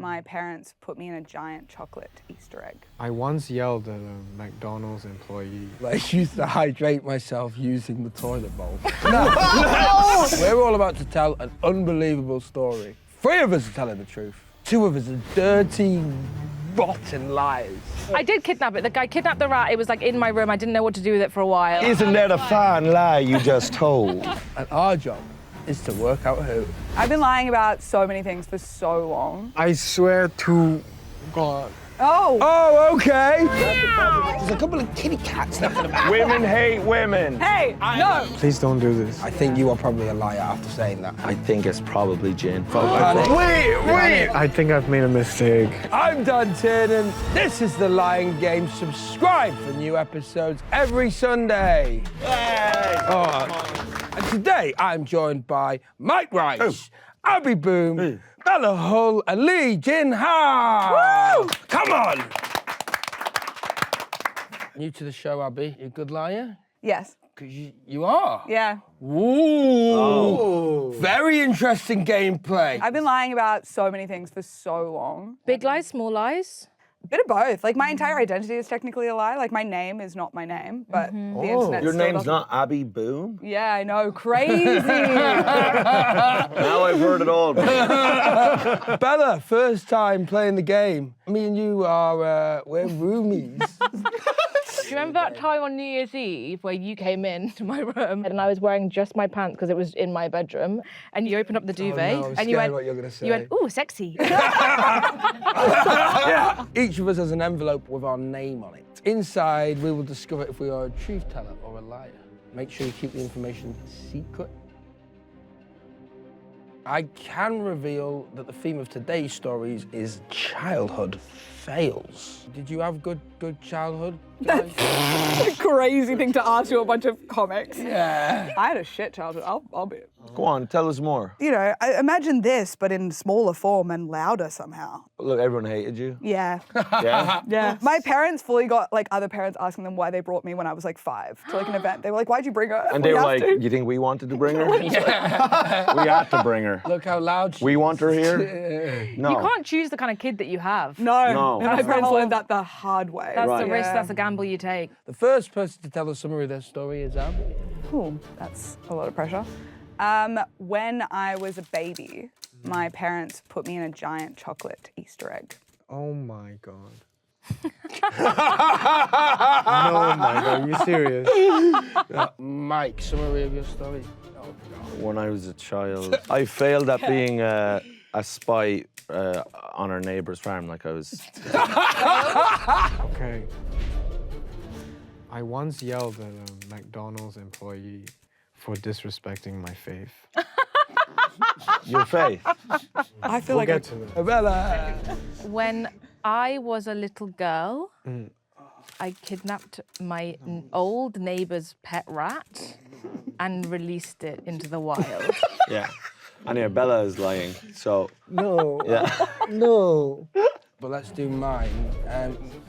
my parents put me in a giant chocolate Easter egg. I once yelled at a McDonald's employee. I used to hydrate myself using the toilet bowl. No. We're all about to tell an unbelievable story. 3 of us are telling the truth. 2 of us are dirty, rotten liars. I did kidnap it. The guy kidnapped the rat. It was like in my room. I didn't know what to do with it for a while. Isn't that a fine lie you just told? And our job is to work out who. I've been lying about so many things for so long. I swear to God. Oh! Oh, okay. There's a couple of kitty cats left in the back. Women hate women. Hey, no! Please don't do this. I think you are probably a liar after saying that. I think it's probably Jin. Wait! I think I've made a mistake. I'm done, Tiernan. This is The Lying Game. Subscribe for new episodes every Sunday. Oh. And today, I'm joined by Mike Rice, Abby Boom, Bella Hull, and Lee Jin Hao. Woo! Come on! New to the show, Abby. You a good liar? Yes. Because you are. Yeah. Ooh. Oh. Very interesting gameplay. I've been lying about so many things for so long. Big lies, small lies? A bit of both. Like, my entire identity is technically a lie. Like, my name is not my name, but the internet Your still name's doesn't- not Abby Boom? Yeah, I know. Crazy. Now I've heard it all. Bella, first time playing the game. Me and you are, we're roomies. Do you remember that time on New Year's Eve where you came into my room and I was wearing just my pants because it was in my bedroom, and you opened up the duvet no, I'm and you scared went, what you're gonna say. you went, ooh, sexy. Yeah. Each of us has an envelope with our name on it. Inside, we will discover if we are a truth teller or a liar. Make sure you keep the information secret. I can reveal that the theme of today's stories is childhood fails. Did you have good childhood? guys? That's a crazy thing to ask to a bunch of comics. Yeah. I had a shit childhood. I'll be. Go on, tell us more. You know, I imagine this, but in smaller form and louder somehow. Look, everyone hated you. Yeah. Yeah? Yeah. My parents fully got like other parents asking them why they brought me when I was like 5 to like an event. They were like, why'd you bring her? And they We were have like, to." you think we wanted to bring her? Yeah. We had to bring her. Look how loud she We is. want her here? No. You can't choose the kind of kid that you have. No. No. And my That's the parents whole- learned that the hard way. That's Right. the risk, Yeah. that's the gamble you take. The first person to tell the summary of their story is Abby. Cool. That's a lot of pressure. When I was a baby, my parents put me in a giant chocolate Easter egg. Oh my God. No, my God, are you serious? Mike, summary of your story. When I was a child, I failed at being a spy on our neighbour's farm. Like I was. Okay. I once yelled at a McDonald's employee for disrespecting my faith. Your faith. I feel We'll like get to that. Bella. When I was a little girl, I kidnapped my old neighbor's pet rat and released it into the wild. Yeah. Anyway, Bella is lying. So No. yeah. No. But let's do mine.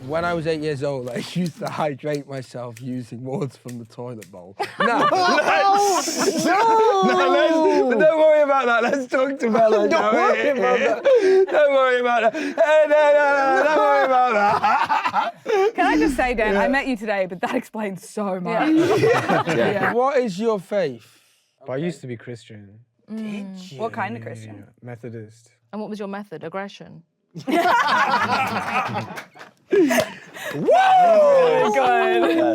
When I was 8 years old, I used to hydrate myself using water from the toilet bowl. No, but don't worry about that. Let's talk to Bella. Don't worry about that. Don't worry about that. No, don't worry about that. Can I just say, Dan, I met you today, but that explains so much. Yeah. What is your faith? But I used to be Christian. Did you? What kind of Christian? Yeah, Methodist. And what was your method? Aggression? Good.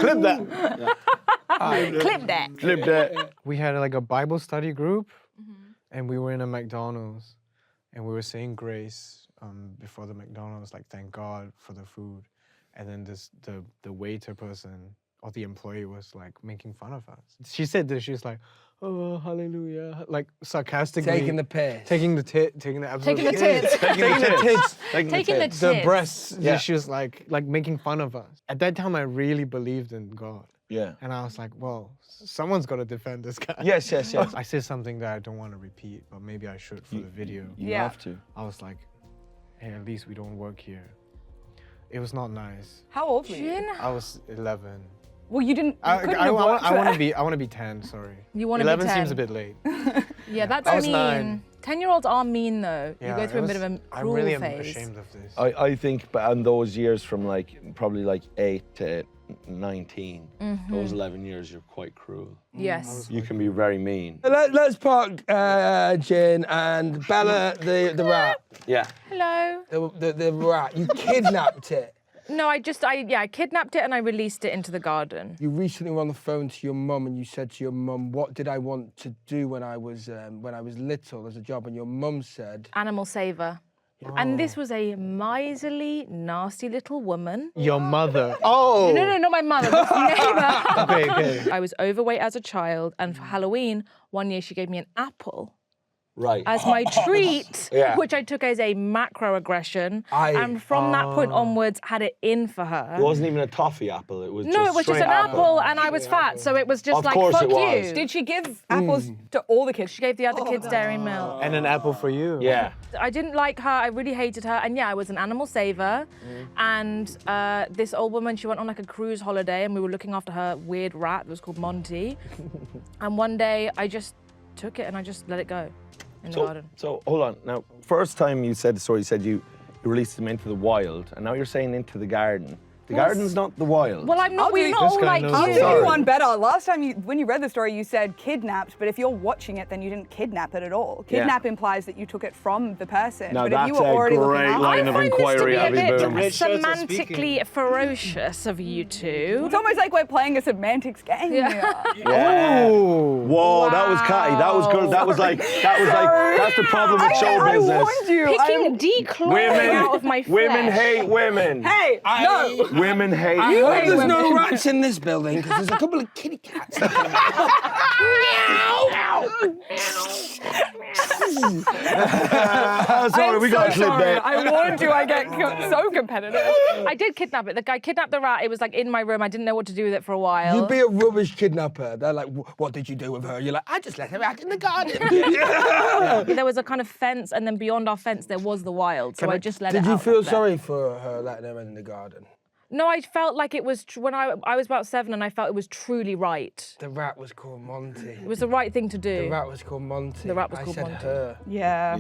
Clip that. Clip that. Clip that. We had like a Bible study group, and we were in a McDonald's, and we were saying grace before the McDonald's, like thank God for the food, and then the waiter person or the employee was like making fun of us. She said this. She was like, "Oh, hallelujah," like sarcastically Taking the piss. taking the absolute Taking the tits. Taking the tits. Taking the the tits. breasts. Yeah. She was like making fun of us. At that time, I really believed in God. Yeah. And I was like, well, someone's got to defend this guy. Yes, yes, yes. I said something that I don't want to repeat, but maybe I should for the video. You Yeah. have to. I was like, hey, at least we don't work here. It was not nice. How old were you? Jin? I was 11. Well, you didn't. You couldn't I have want worked to there. be 10, sorry. You wanna be 11 seems 10. a bit late. Yeah, that's I was mean. 9. 10-year-olds are mean though. Yeah, you go through it a bit of was- a I cruel really am phase. ashamed of this. I think in those years from probably 8 to 19, those 11 years, you're quite cruel. Yes. You can be very mean. Let's park Jin and Bella, the rat. Yeah. Hello. The rat. You kidnapped it. No, I kidnapped it and I released it into the garden. You recently were on the phone to your mum and you said to your mum, what did I want to do when I was little as a job? And your mum said... Animal saver. And this was a miserly, nasty little woman. Your mother. Oh. No, not my mother, this neighbour. Okay. I was overweight as a child, and for Halloween, one year she gave me an apple Right. as my treat, Yeah. which I took as a macroaggression. Aye. And from that point onwards, had it in for her. It wasn't even a toffee apple. It was No, it was just straight an apple, and I was fat, so it was just Of like, course fuck it was. you. Did she give apples to all the kids? She gave the other kids dairy milk. And an apple for you. Yeah. I didn't like her, I really hated her, and yeah, I was an animal saver. And this old woman, she went on like a cruise holiday, and we were looking after her weird rat that was called Monty. And one day, I just took it and I just let it go in the garden. So hold on. Now, first time you said the story, you said you released them into the wild, and now you're saying into the garden. The garden's not the wild. Well, I'm not, we're not This all guy like knows I'll you. the do you Sorry. one better. Last time, when you read the story, you said kidnapped, but if you're watching it, then you didn't kidnap it at all. Yeah. Kidnap implies that you took it from the person. Now but if you that's were a already looking great after line it, of I find inquiry, this to be a Abby bit Boom. Red shirts are semantically ferocious of you two. it's almost like we're playing a semantics game here. Yeah. Whoa, that was catty. That was good. That was like, that's the problem with show I business. warned you. Picking declawing out of my flesh. Women hate women. Hey, no. Women hate I hope women. there's no rats in this building because there's a couple of kitty cats. Sorry, we got to clip that. I warned you I get so competitive. I did kidnap it. The guy kidnapped the rat. It was like in my room. I didn't know what to do with it for a while. You'd be a rubbish kidnapper. They're like, what did you do with her? You're like, I just let her out in the garden. There was a kind of fence, and then beyond our fence there was the wild. So I just let it Did you out feel there. sorry for her letting her in the garden? No, I felt like it was when I was about 7, and I felt it was truly right. The rat was called Monty. It was the right thing to do. The rat was called Monty. The rat was I called said Monty. her. Yeah.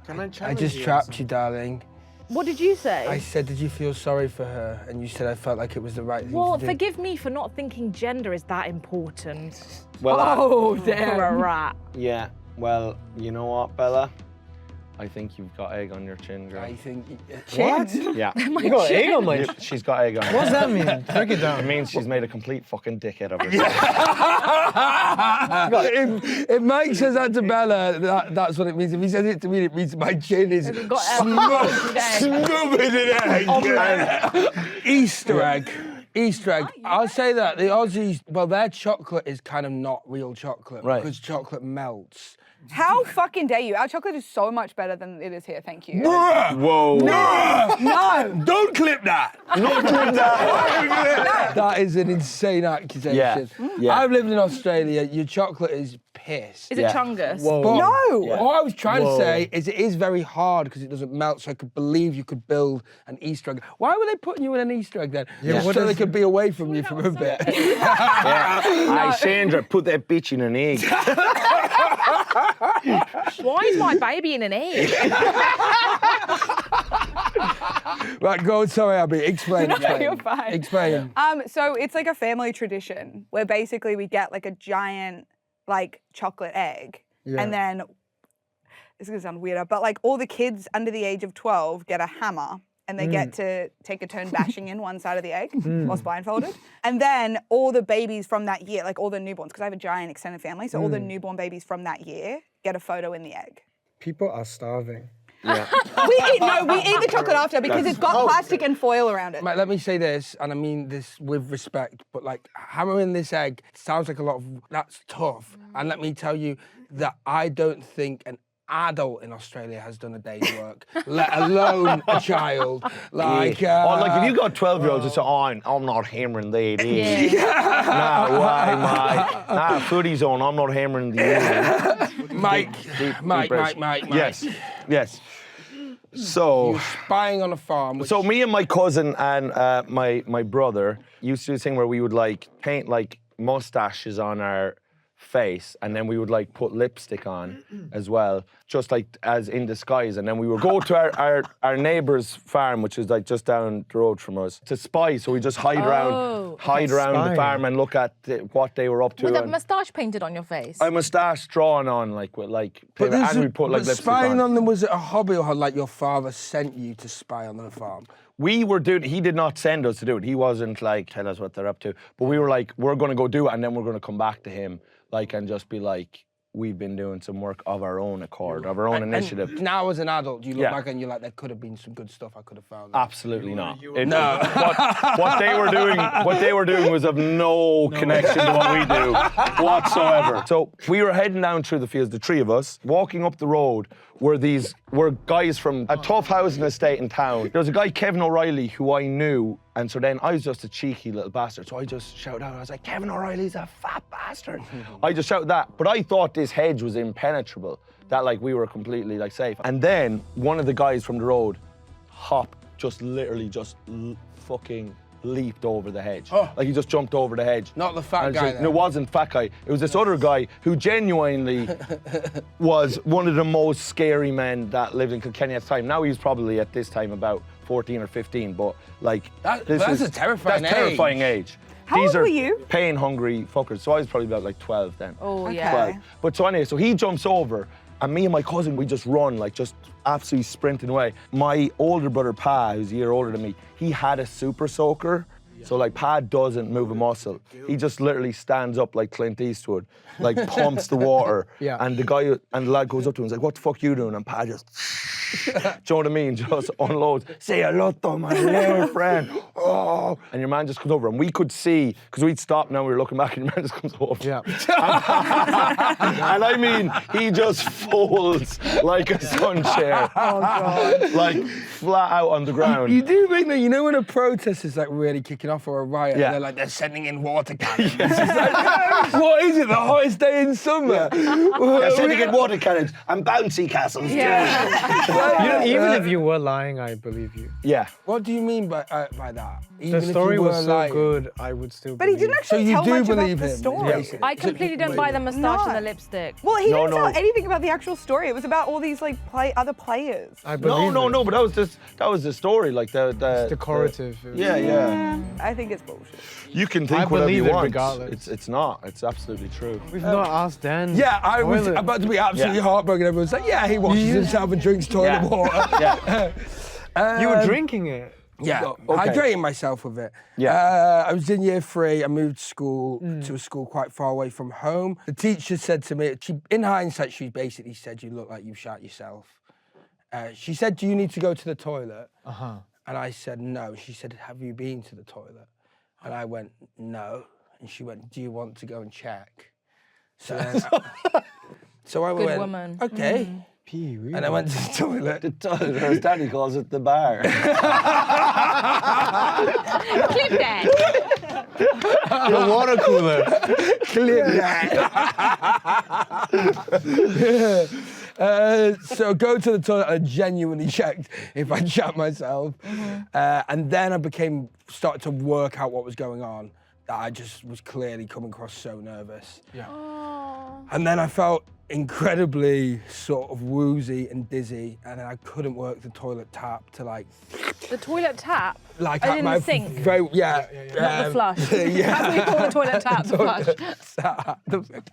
Can I I challenge just you on trapped something? you, darling. What did you say? I said, did you feel sorry for her? And you said I felt like it was the right thing Well, to do. forgive me for not thinking gender is that important Well, Oh, for a damn. rat. yeah. Well, you know what, Bella? I think you've got egg on your chin, girl. I think... What? Yeah. You got egg on my... She's got egg on her. What does that mean? Break it It down. means she's made a complete fucking dickhead of herself. if Mike says that to Bella, that's what it means. If he says it to me, it means my chin is got smothered in egg. Easter egg. Easter egg. I'll say that the Aussies, well, their chocolate is kind of not real chocolate Right. because chocolate melts. How fucking dare you? Our chocolate is so much better than it is here, thank you. Whoa. No. Don't clip that. Not doing that. That is an insane accusation. Yeah. Yeah. I've lived in Australia. Your chocolate is piss. Is it Chungus? Whoa. But No. what I was trying Whoa. to say is it is very hard because it doesn't melt, so I could believe you could build an Easter egg. Why were they putting you in an Easter egg then? Yeah, Just what so is- they could be away from you for a bit. Aye, Sandra, put that bitch in an egg. Why is my baby in an egg? Right, go on, sorry, Abby. Explain. No, explain. you're fine. Explain. So it's like a family tradition where basically we get like a giant like chocolate egg, and then this is gonna sound weirder, but like all the kids under the age of 12 get a hammer. And they get to take a turn bashing in one side of the egg whilst blindfolded. And then all the babies from that year, like all the newborns, because I have a giant extended family, so all the newborn babies from that year get a photo in the egg. People are starving. Yeah. We eat the chocolate after because it's got plastic and foil around it. Mate, let me say this, and I mean this with respect, but like hammering this egg sounds like a lot of, that's tough. And let me tell you that I don't think an adult in Australia has done a day's work, let alone a child. Like, Or like if you got 12-year-olds, it's I'm not hammering the egg. No way, mate. Nah, footy zone, I'm not hammering the egg. Mike. Yes, yes. So, You're spying on a farm. Which, so me and my cousin and my brother used to do this thing where we would like paint like mustaches on our face, and then we would like put lipstick on as well, just like as in disguise. And then we would go to our neighbour's farm, which is like just down the road from us, to spy. So we just hide around the farm and look at what they were up to. With a moustache painted on your face. A moustache drawn on, like with like, and we put like lipstick spying on. on them, was it a hobby, or had like your father sent you to spy on the farm? We were doing. He did not send us to do it. He wasn't like tell us what they're up to. But we were like, we're going to go do it, and then we're going to come back to him, like, and just be like, we've been doing some work of our own accord, of our own initiative. And now as an adult, you look Yeah. back and you're like, there could have been some good stuff I could have found. There. Absolutely not. What they were doing was of no connection to what we do whatsoever. So we were heading down through the fields, the three of us, walking up the road were guys from a tough housing estate in town. There was a guy, Kevin O'Reilly, who I knew, and so then I was just a cheeky little bastard. So I just shouted out, I was like, Kevin O'Reilly's a fat bastard. I just shouted that, but I thought this hedge was impenetrable, that like we were completely like safe. And then one of the guys from the road fucking leaped over the hedge. Oh. Like he just jumped over the hedge. Not the fat And guy it then? wasn't fat guy. It was this other guy who genuinely was one of the most scary men that lived in Kilkenny at the time. Now he's probably at this time about 14 or 15, but like That's a terrifying terrifying age. How These old are were you? pain hungry fuckers. So I was probably about like 12 then. Oh, Okay. yeah. 12. But so anyway, so he jumps over, and me and my cousin, we just run, like just absolutely sprinting away. My older brother, Pa, who's a year older than me, he had a super soaker. So like Pa doesn't move a muscle. He just literally stands up like Clint Eastwood, like pumps the water. Yeah. And the lad goes up to him and is like, what the fuck you doing? And Pa just, do you know what I mean? Just unloads. Say hello to my little friend. Oh. And your man just comes over, and we could see, because we'd stopped now, we were looking back, and your man just comes over. Yeah. And I mean, he just folds like a sun chair. Oh, God. Like flat out on the ground. You do think that, you know, when a protest is like really kicking off, or a riot, Yeah. they're sending in water cannons. It's just like, what is it, the hottest day in summer? They're sending in water cannons and bouncy castles. Even if you were lying, I believe you. Yeah. What do you mean by that? The Even if story you were was so lying. good, I would still But he believe didn't So actually you tell do much about believe the him? story. basically. I completely don't buy the moustache and No. the lipstick. Well, he didn't No. tell anything about the actual story. It was about all these like other players. I believe No, it. but that was the story. Like It's decorative. Yeah. I think it's bullshit. You can I think whatever you believe it want. regardless. It's not. It's absolutely true. We've not asked Dan. Yeah, I was Toilet. about to be absolutely Yeah. heartbroken. Everyone's like, yeah, he washes himself and drinks toilet Yeah. water. Yeah. You were drinking it. Yeah, Okay. hydrating myself with it. Yeah. I was in year 3. I moved school to a school quite far away from home. The teacher said to me, in hindsight, she basically said, you look like you shot yourself. She said, do you need to go to the toilet? And I said, no. She said, have you been to the toilet? And I went, no. And she went, do you want to go and check? So, so I Good went, woman. okay. Pee, really? And I went to the toilet. The toilet, or as Daddy calls it, the bar. Clip that. The water cooler. Clip that. So go to the toilet. I genuinely checked if I shat myself, and then I started to work out what was going on. That I just was clearly coming across so nervous. Yeah. And then I felt incredibly sort of woozy and dizzy, and then I couldn't work the toilet tap to like The toilet tap. like Oh, at in my the sink. very yeah. Not the flush. Yeah. How do we call the toilet tap? The flush. I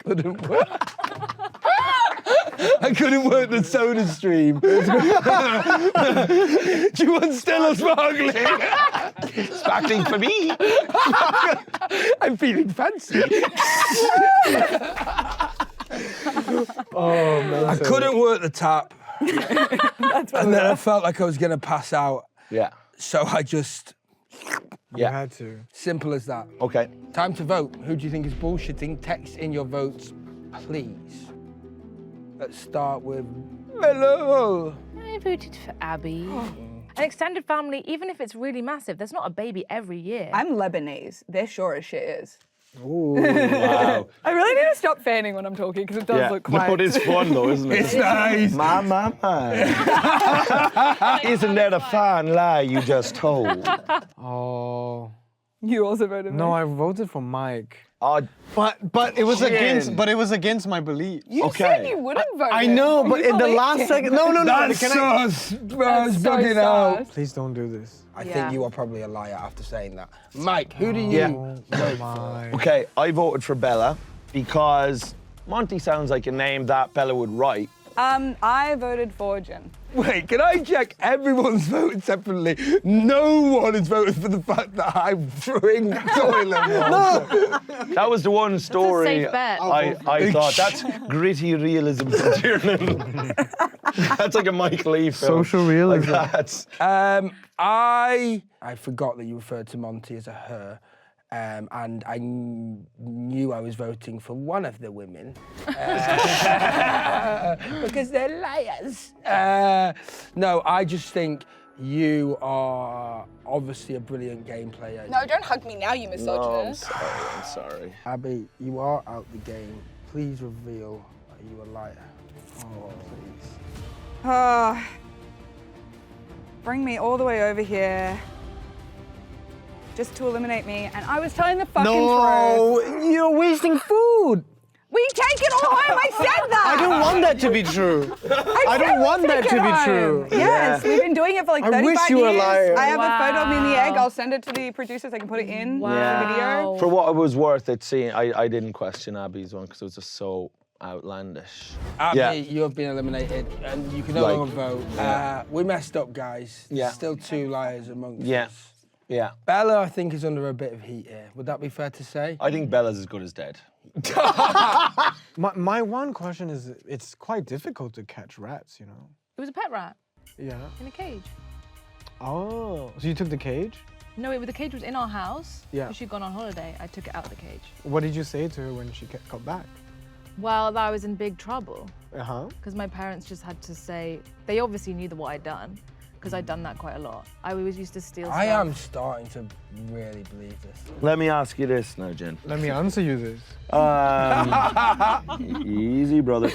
couldn't work. I couldn't work the soda stream. Do you want still or sparkling? Sparkling for me. I'm feeling fancy. Oh man. I couldn't work the tap. And then I felt like I was gonna pass out. Yeah. So I just, You had to. simple as that. Okay. Time to vote. Who do you think is bullshitting? Text in your votes, please. Let's start with Mello. I voted for Abby. An extended family, even if it's really massive, there's not a baby every year. I'm Lebanese. They're sure as shit is. Wow. I really need to stop fanning when I'm talking because it does look quite. No, it is fun though, isn't it? It's nice. My. Isn't that a fine lie you just told? Oh. You also voted No, me. I voted for Mike. Oh, But it was Jin. against my beliefs. You Okay. said you wouldn't vote. I know, him. but You in the believed last him. second, no. That's Can I- sus, bro. It's That's so bugging out. sus. Please don't do this. I Yeah. think you are probably a liar after saying that. Mike, who do you Oh vote for? my. okay, I voted for Bella because Monty sounds like a name that Bella would write. I voted for Jin. Wait, can I check everyone's voted separately? No one has voted for the fact that I'm throwing toilet water. That was the one story safe bet. I thought. That's gritty realism from Tiernan. That's like a Mike Lee film. Social realism. Like that's, I forgot that you referred to Monty as a her. And I knew I was voting for one of the women because they're liars. No, I just think you are obviously a brilliant game player. No, don't hug me now, you misogynist. I'm sorry. Abby, you are out the game. Please reveal, are you a liar? Oh, please. Bring me all the way over here. Just to eliminate me, and I was telling the fucking truth. You're wasting food. We take it all home, I said that! I don't want that to be true. I don't want that to be true. Yes, we've been doing it for like 35 wish you were a years. liar. I have a photo of me in the egg. Wow. I'll send it to the producers. They can put it in Wow. the video. For what it was worth, it seeing I didn't question Abby's one because it was just so outlandish. Abby, Yeah. you have been eliminated and you can no Right. longer vote. We messed up, guys. Yeah. There's still two liars amongst Yeah. us. Yeah. Bella, I think, is under a bit of heat here. Would that be fair to say? I think Bella's as good as dead. My one question is, it's quite difficult to catch rats, you know? It was a pet rat Yeah. in a cage. Oh, so you took the cage? No, the cage was in our house. Yeah. Because she'd gone on holiday. I took it out of the cage. What did you say to her when she got back? Well, that I was in big trouble Uh-huh. because my parents just had to say, they obviously knew what I'd done because I'd done that quite a lot. I always used to steal stuff. I am starting to really believe this. Let me ask you this now, Jen. Let me answer you this. Easy, brother.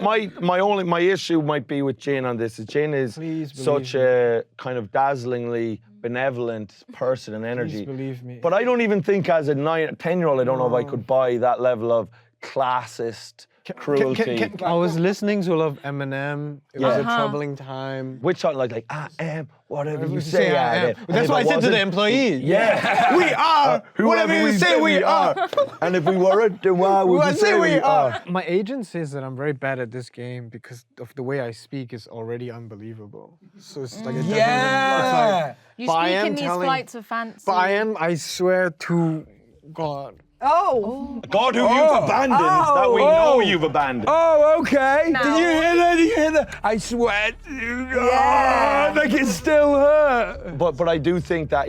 My issue might be with Jane on this. Is Jane is Please believe such a kind of dazzlingly benevolent person and energy. Please believe me. But I don't even think as a 10-year-old, I don't know if I could buy that level of classist cruelty. I was listening to a lot of Eminem. It was a troubling time. Which song, like I am whatever you say I am. That's And what I if said to the wasn't- employees. Yeah. We are whatever you say we are. And if we weren't, then why would we say we are? My agent says that I'm very bad at this game because of the way I speak is already unbelievable. So it's like a Yeah! You But I speak am in these telling- flights of fancy. But I swear to God. Oh. God who you've abandoned, that we know you've abandoned. Oh, okay. No. Did you hear that? Did you hear that? I swear to you. Yeah. Oh, like it still hurt. But I do think that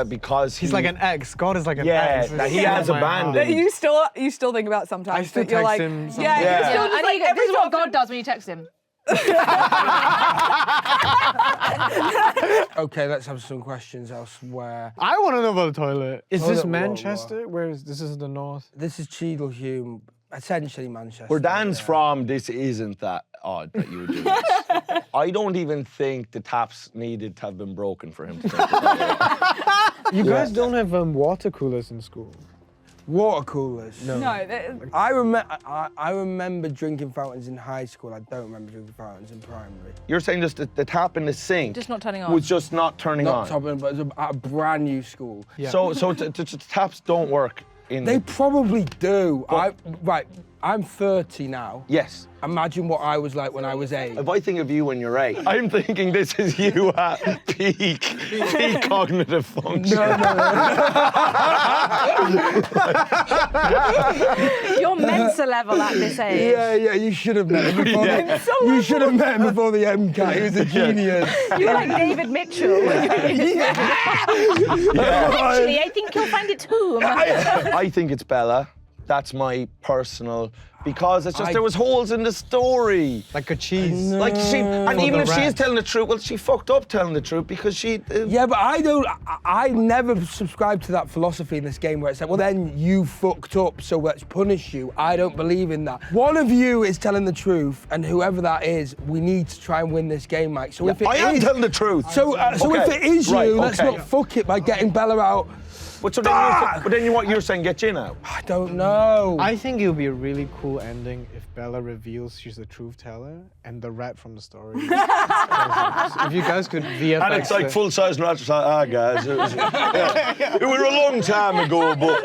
because He's like an ex. God is like an Yeah, ex. that he It's has in my heart. abandoned. That you still think about sometimes. I still that you're text like, him sometimes. Yeah, Yeah. you're still I just think like this every is what so God often- does when you text him. Okay, let's have some questions elsewhere. I want to know about the toilet. Is Hold this up, whoa, Manchester? Where is this? Is the north? This is Cheadlehume, essentially Manchester. Where Dan's yeah. from, this isn't that odd that you would do this. I don't even think the taps needed to have been broken for him to take it. You guys don't have water coolers in school. Water coolers. No, I remember drinking fountains in high school. I don't remember drinking fountains in primary. You're saying just the tap in the sink Just not turning on. was just not turning Not on. topping, but it was at a brand new school. Yeah. So taps don't work in. They probably do. I'm 30 now. Yes. Imagine what I was like when I was 8. If I think of you when you're 8, I'm thinking this is you at peak cognitive function. Your Mensa level at this age. Yeah, you should have met him before. You should have met him before the MCAT. He was a genius. You're like David Mitchell. Actually, I think you'll find it too. I think it's Bella. That's my personal because it's just there was holes in the story. Like a cheese. Like and For even the if she is rat. telling the truth, well, she fucked up telling the truth because she. Yeah, but I never subscribe to that philosophy in this game where it's like, well, then you fucked up, so let's punish you. I don't believe in that. One of you is telling the truth, and whoever that is, we need to try and win this game, Mike. So if it I am is- telling the truth. So if it is you, Right, let's okay. not fuck it by getting Bella out. But then what you're saying, get Jin out. I don't know. I think it would be a really cool ending if Bella reveals she's the truth teller and the rat from the story. If you guys could VFX And it's like it. full-size rats. It's like, guys, it was, it was a long time ago, but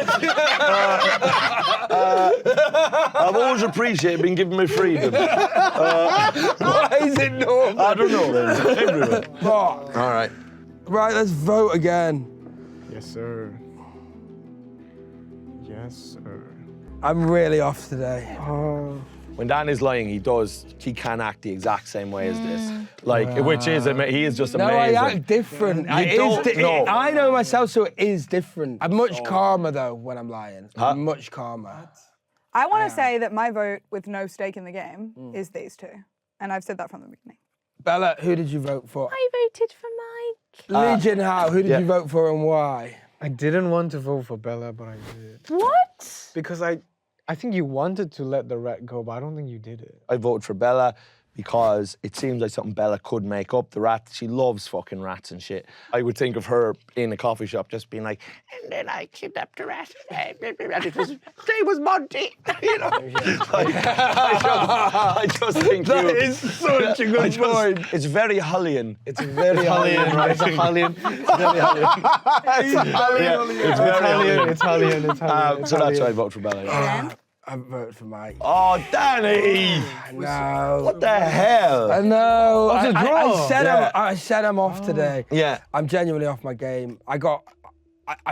I've always appreciated being given my freedom. Why is it normal? I don't know. Everywhere. Fuck. All right. Right, let's vote again. Yes, sir. Yes, sir. I'm really off today. Oh. When Dan is lying, he can act the exact same way as this. Like, which is, he is just No, amazing. I act different. No. I know myself, so it is different. I'm much calmer, though, when I'm lying. I'm much calmer. I want to say that my vote with no stake in the game is these two. And I've said that from the beginning. Bella, who did you vote for? I voted for Mike. Lee Jin Hao, who did you vote for and why? I didn't want to vote for Bella, but I did. What? Because I think you wanted to let the rat go, but I don't think you did it. I voted for Bella because it seems like something Bella could make up. The rat, she loves fucking rats and shit. I would think of her in a coffee shop just being like, and then I kidnapped a rat. And it was, they was Monty. You know? I just think That is such a good point. It's very Hullian. It's very Hullian. Right? It's a Hallian. It's very Hallian. It's very Hullian. It's Hallian. It's Hallian. So that's why I vote for Bella. Yeah. I voted for Mike. Oh, Danny! No. What the hell? I know. What's a draw? I said I'm off today. Yeah. I'm genuinely off my game. I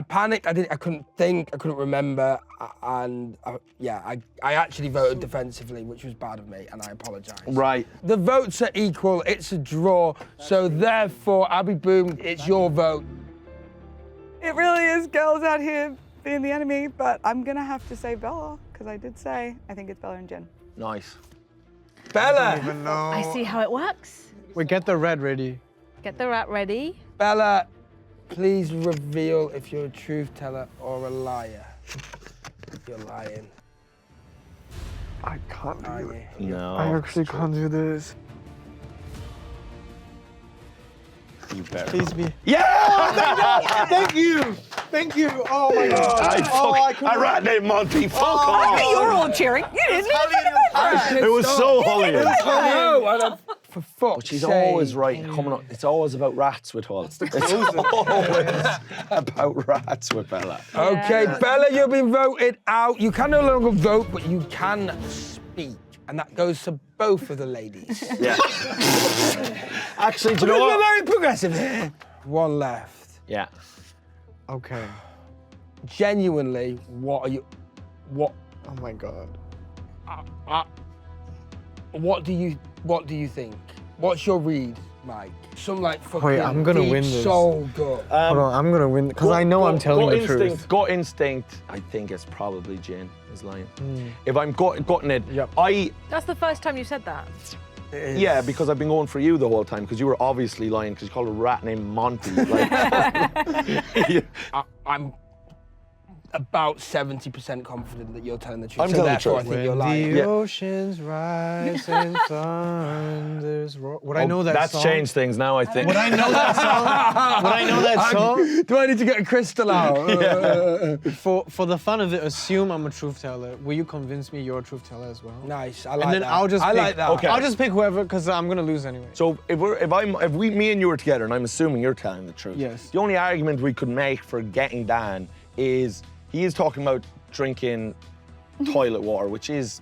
panicked. I couldn't think. I couldn't remember. And I actually voted defensively, which was bad of me, and I apologise. Right. The votes are equal. It's a draw. So therefore, Abby Boom, it's your vote. It really is girls out here being the enemy, but I'm going to have to say Bella, because I did say I think it's Bella and Jin. Nice. Bella. Even know. I see how it works. We get the red ready. Get the rat ready. Bella, please reveal if you're a truth teller or a liar. You're lying. I can't Are do you? it. No. I actually can't do this. You better. Please be. Yeah! Thank you. Thank you. Oh my God. I rat named Monty. Fuck off. You're all cheering. You didn't even vote for it. It was so Hullian. No, for fuck's But she's sake. always right. Coming up, it's always about rats with Hull. It's always about rats with Bella. Okay, Yeah. Bella, you've been voted out. You can no longer vote, but you can speak. And that goes to both of the ladies. Yeah. Actually, do you know We're what? very progressive here. One left. Yeah. Okay. Genuinely, what are you... What Oh my God. What do you think? What's your read, Mike? Some like fucking Wait, I'm gonna deep win this. soul gut. Hold on, I'm gonna win because I know I'm telling the truth. Gut instinct, I think it's probably Jin is lying. If I'm gutting it, Yep. That's the first time you said that. Yeah, because I've been going for you the whole time, because you were obviously lying, because you called a rat named Monty. Like, I'm about 70% confident that you're telling the truth. I'm so telling the therefore, truth. I think you're When lying. the Yeah. oceans rise and thunders roar. Would I know that that's song? changed things now, I think. Would I know that song? Would I know that song? Do I need to get a crystal out? For the fun of it, assume I'm a truth teller. Will you convince me you're a truth teller as well? Nice, I like And then that. I'll just I pick, like that. Okay. I'll just pick whoever because I'm gonna lose anyway. So if me and you were together, and I'm assuming you're telling the truth. Yes. The only argument we could make for getting Dan is he is talking about drinking toilet water, which is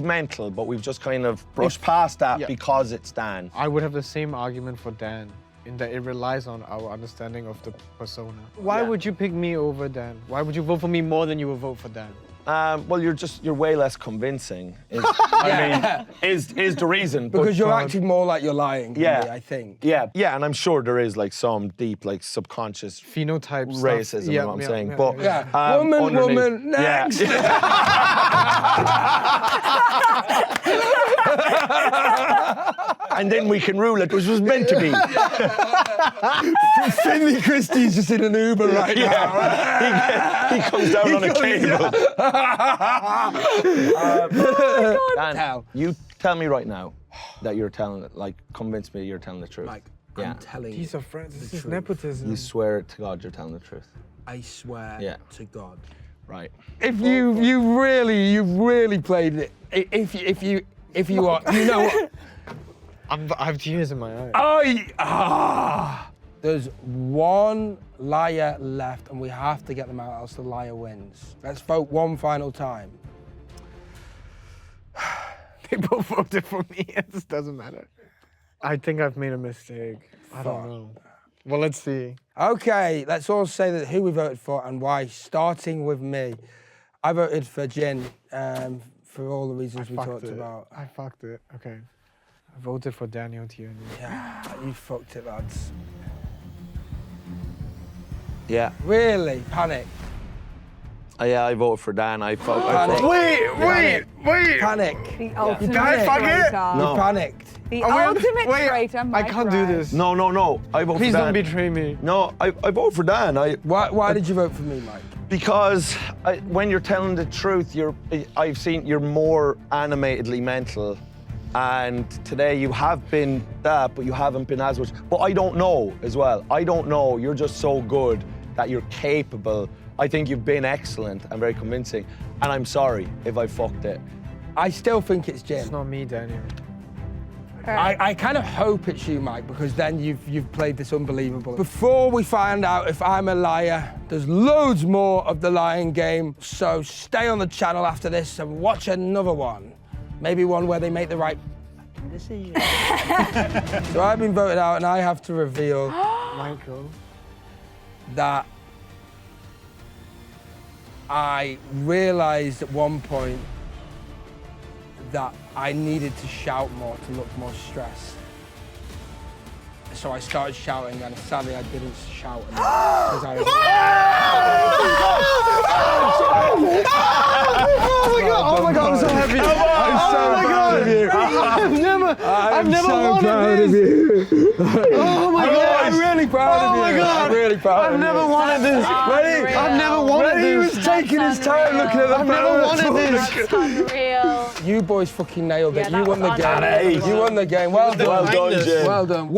mental, but we've just kind of brushed past that Yeah. because it's Dan. I would have the same argument for Dan, in that it relies on our understanding of the persona. Why Yeah. would you pick me over Dan? Why would you vote for me more than you would vote for Dan? Well, you're way less convincing. Is the reason. Because you're acting more like you're lying to me, I think. Yeah, and I'm sure there is like some deep, like subconscious Phenotype racism. stuff. You know what I'm saying? But Woman, next. And then we can rule it, which was meant to be. Finley Christie's just in an Uber right now. He comes down on a cable. Dan, you tell me right now that you're telling it. Like, convince me you're telling the truth. Like, I'm telling Piece you. of friends. This is nepotism. You swear to God you're telling the truth. I swear to God. Right. If you really played it. If you are, you know what? I have tears in my eyes. There's one liar left, and we have to get them out, else the liar wins. Let's vote one final time. They both voted for me. It just doesn't matter. I think I've made a mistake. I don't know. Well, let's see. Okay, let's all say that who we voted for and why, starting with me. I voted for Jin for all the reasons we talked about. I fucked it. Okay. I voted for Daniel Tiernan. Yeah, you fucked it, lads. Yeah. Really? Panic. Yeah, I voted for Dan. I fucked. Wait! Panic. The ultimate panicked. traitor. No. You panicked. The Oh, wait, ultimate wait, traitor, I can't do this. No. I voted Please for don't Dan. betray me. No, I voted for Dan. Why did you vote for me, Mike? Because when you're telling the truth, I've seen you're more animatedly mental. And today you have been that, but you haven't been as much. But I don't know as well. I don't know. You're just so good that you're capable. I think you've been excellent and very convincing. And I'm sorry if I fucked it. I still think it's Jin. It's not me, Daniel. I kind of hope it's you, Mike, because then you've played this unbelievable. Before we find out if I'm a liar, there's loads more of the lying game. So stay on the channel after this and watch another one. Maybe one where they make the right decision. So I've been voted out and I have to reveal Michael. that I realized at one point that I needed to shout more to look more stressed. So I started shouting, and sadly I didn't shout enough because I was. Oh my god, I'm so happy. I'm so proud of you. I've never wanted this. Oh my god. I'm really proud of you. Oh my god. I'm really proud of you. I've never wanted this. Ready? I've never wanted this. He was taking his time looking at the I've never wanted this. Unreal. You boys fucking nailed it. Yeah, You won the that was game. unreal. You won the game. Well done. Well done, Jim. Well done.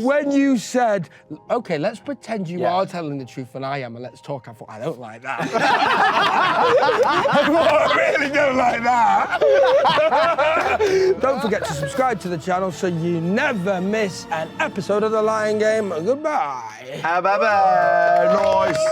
When you said, okay, let's pretend you are telling the truth and I am, and let's talk, I thought, I don't like that. I really don't like that. Don't forget to subscribe to the channel so you never miss an episode of The Lying Game. Goodbye. Bye. Nice.